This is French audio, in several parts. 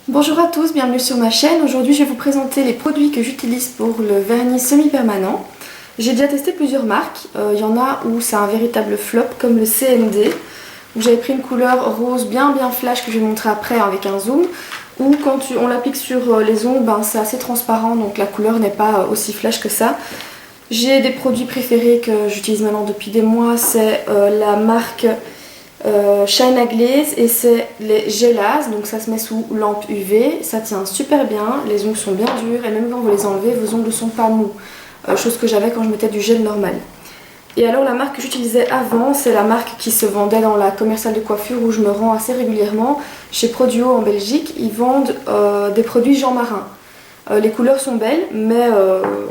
Bonjour à tous, bienvenue sur ma chaîne. Aujourd'hui je vais vous présenter les produits que j'utilise pour le vernis semi-permanent. J'ai déjà testé plusieurs marques, il y en a où c'est un véritable flop comme le CND, où j'avais pris une couleur rose bien flash que je vais montrer après avec un zoom, ou quand on l'applique sur les ongles, c'est assez transparent donc la couleur n'est pas aussi flash que ça. J'ai des produits préférés que j'utilise maintenant depuis des mois, c'est la marque Shine Glaze et c'est les Gelaz, donc ça se met sous lampe UV, ça tient super bien, les ongles sont bien durs et même quand vous les enlevez, vos ongles ne sont pas mous, chose que j'avais quand je mettais du gel normal. Et alors la marque que j'utilisais avant, c'est la marque qui se vendait dans la commerciale de coiffure où je me rends assez régulièrement, chez Produo en Belgique. Ils vendent des produits Jean Marin. Les couleurs sont belles, mais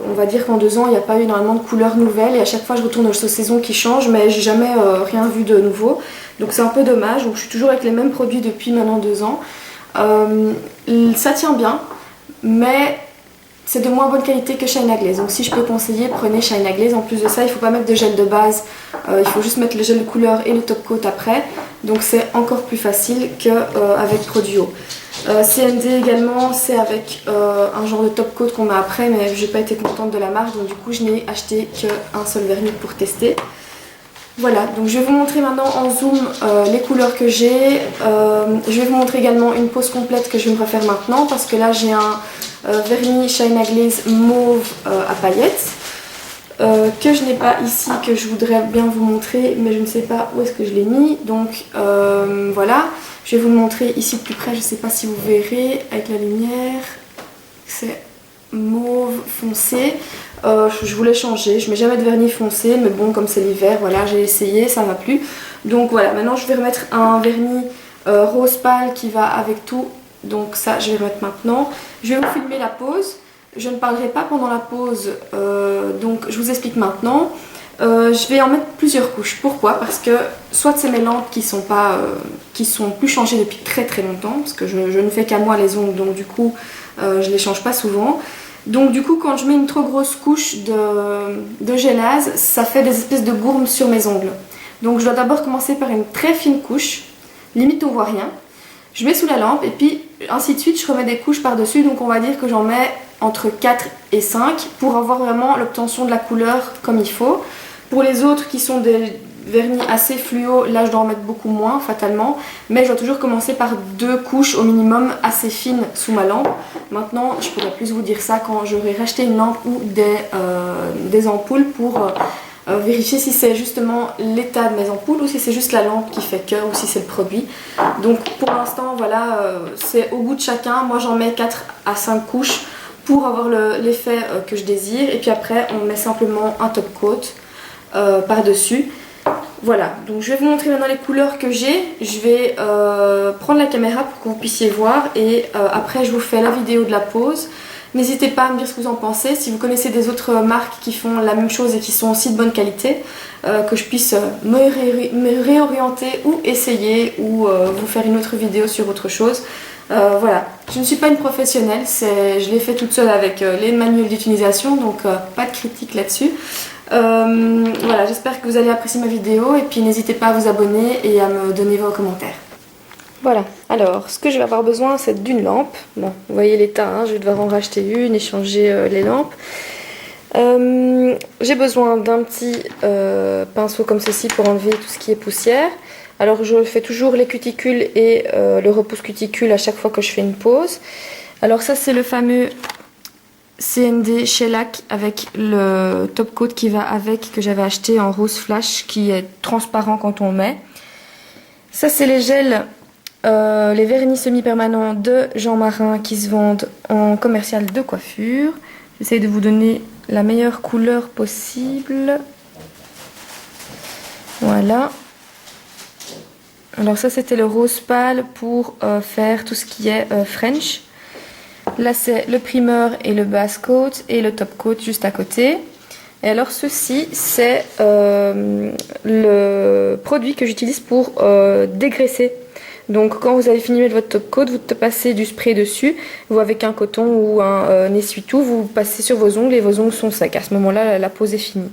on va dire qu'en 2 ans, il n'y a pas eu énormément de couleurs nouvelles et à chaque fois je retourne aux saisons qui changent, mais j'ai jamais rien vu de nouveau. Donc c'est un peu dommage, donc je suis toujours avec les mêmes produits depuis maintenant 2 ans. Ça tient bien, mais c'est de moins bonne qualité que Shine Glaze. Donc si je peux conseiller, prenez Shine Glaze. En plus de ça, il ne faut pas mettre de gel de base, il faut juste mettre le gel de couleur et le top coat après. Donc c'est encore plus facile qu'avec Produo. CND également, c'est avec un genre de top coat qu'on met après, mais j'ai pas été contente de la marque, donc du coup je n'ai acheté qu'un seul vernis pour tester. Voilà, donc je vais vous montrer maintenant en zoom les couleurs que j'ai. Je vais vous montrer également une pose complète que je vais me refaire maintenant parce que là j'ai un vernis Shine Glaze mauve à paillettes que je n'ai pas ici, que je voudrais bien vous montrer, mais je ne sais pas où est-ce que je l'ai mis. Donc voilà, je vais vous le montrer ici de plus près, je ne sais pas si vous verrez avec la lumière. C'est mauve foncé. Je voulais changer, je mets jamais de vernis foncé, mais bon, comme c'est l'hiver, voilà, j'ai essayé, ça m'a plu. Donc voilà, maintenant je vais remettre un vernis rose pâle qui va avec tout. Donc ça, je vais remettre maintenant. Je vais vous filmer la pose. Je ne parlerai pas pendant la pause, donc je vous explique maintenant. Je vais en mettre plusieurs couches. Pourquoi? Parce que soit c'est mes lampes qui sont plus changées depuis très longtemps, parce que je ne fais qu'à moi les ongles, donc du coup je les change pas souvent. Donc du coup quand je mets une trop grosse couche de Gelaz, ça fait des espèces de gourmes sur mes ongles. Donc je dois d'abord commencer par une très fine couche, limite on voit rien. Je mets sous la lampe et puis ainsi de suite je remets des couches par dessus, donc on va dire que j'en mets entre 4 et 5 pour avoir vraiment l'obtention de la couleur comme il faut. Pour les autres qui sont des vernis assez fluo, là je dois en mettre beaucoup moins fatalement, mais je dois toujours commencer par 2 couches au minimum assez fines sous ma lampe. Maintenant je pourrais plus vous dire ça quand j'aurai racheté une lampe ou des ampoules pour vérifier si c'est justement l'état de mes ampoules ou si c'est juste la lampe qui fait que, ou si c'est le produit. Donc pour l'instant voilà, c'est au goût de chacun. Moi j'en mets 4 à 5 couches pour avoir l'effet que je désire, et puis après on met simplement un top coat par dessus. Voilà, donc je vais vous montrer maintenant les couleurs que j'ai. Je vais prendre la caméra pour que vous puissiez voir et après je vous fais la vidéo de la pose. N'hésitez pas à me dire ce que vous en pensez, si vous connaissez des autres marques qui font la même chose et qui sont aussi de bonne qualité, que je puisse me réorienter ou essayer ou vous faire une autre vidéo sur autre chose. Voilà, je ne suis pas une professionnelle, je l'ai fait toute seule avec les manuels d'utilisation, donc pas de critique là-dessus. Voilà, j'espère que vous allez apprécier ma vidéo et puis n'hésitez pas à vous abonner et à me donner vos commentaires. Voilà, alors ce que je vais avoir besoin c'est d'une lampe. Bon, vous voyez l'état, hein, je vais devoir en racheter une et changer les lampes. J'ai besoin d'un petit pinceau comme ceci pour enlever tout ce qui est poussière. Alors je fais toujours les cuticules et le repousse cuticule à chaque fois que je fais une pose. Alors ça c'est le fameux CND Shellac avec le top coat qui va avec, que j'avais acheté en rose flash, qui est transparent quand on le met. Ça c'est les gels, les vernis semi-permanents de Jean Marin qui se vendent en commercial de coiffure. J'essaie de vous donner la meilleure couleur possible. Voilà. Alors ça c'était le rose pâle pour faire tout ce qui est French. Là c'est le primer et le base coat et le top coat juste à côté. Et alors ceci c'est le produit que j'utilise pour dégraisser. Donc quand vous avez fini de mettre votre top coat, vous passez du spray dessus, vous avec un coton ou un essuie-tout, vous passez sur vos ongles et vos ongles sont secs. À ce moment-là, la pose est finie.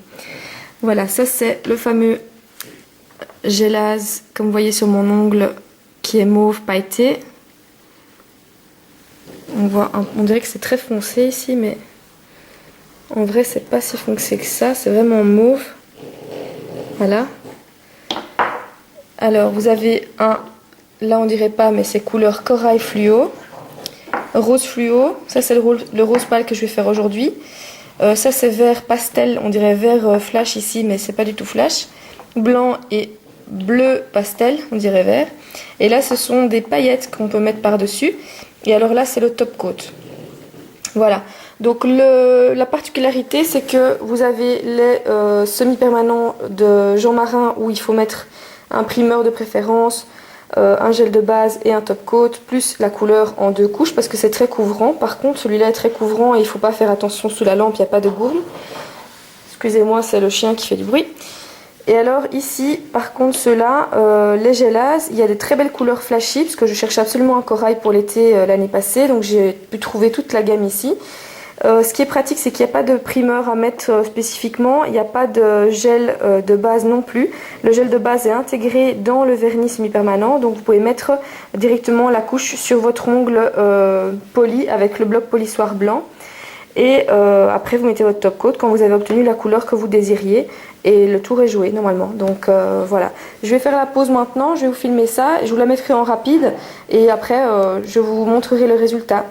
Voilà, ça c'est le fameux Gelaz, comme vous voyez sur mon ongle, qui est mauve pailleté. On voit, on dirait que c'est très foncé ici, mais en vrai c'est pas si foncé que ça, c'est vraiment mauve. Voilà. Alors vous avez un, là on dirait pas, mais c'est couleur corail fluo, rose fluo, ça c'est le rose pâle que je vais faire aujourd'hui. Ça c'est vert pastel, on dirait vert flash ici, mais c'est pas du tout flash. Blanc et bleu pastel, on dirait vert. Et là ce sont des paillettes qu'on peut mettre par dessus. Et alors là c'est le top coat. Voilà. Donc la particularité c'est que vous avez les semi-permanents de Jean Marin où il faut mettre un primeur de préférence, un gel de base et un top coat, plus la couleur en 2 couches parce que c'est très couvrant. Par contre celui-là est très couvrant et il ne faut pas faire attention sous la lampe, il n'y a pas de gourme. Excusez-moi, c'est le chien qui fait du bruit. Et alors ici, par contre ceux-là, les Gelaz, il y a des très belles couleurs flashy parce que je cherchais absolument un corail pour l'été l'année passée, donc j'ai pu trouver toute la gamme ici. Ce qui est pratique, c'est qu'il n'y a pas de primeur à mettre spécifiquement, il n'y a pas de gel de base non plus. Le gel de base est intégré dans le vernis semi-permanent, donc vous pouvez mettre directement la couche sur votre ongle poli avec le bloc polissoir blanc. Et après vous mettez votre top coat quand vous avez obtenu la couleur que vous désiriez et le tour est joué normalement. Donc voilà, je vais faire la pause maintenant, je vais vous filmer ça, je vous la mettrai en rapide et après je vous montrerai le résultat.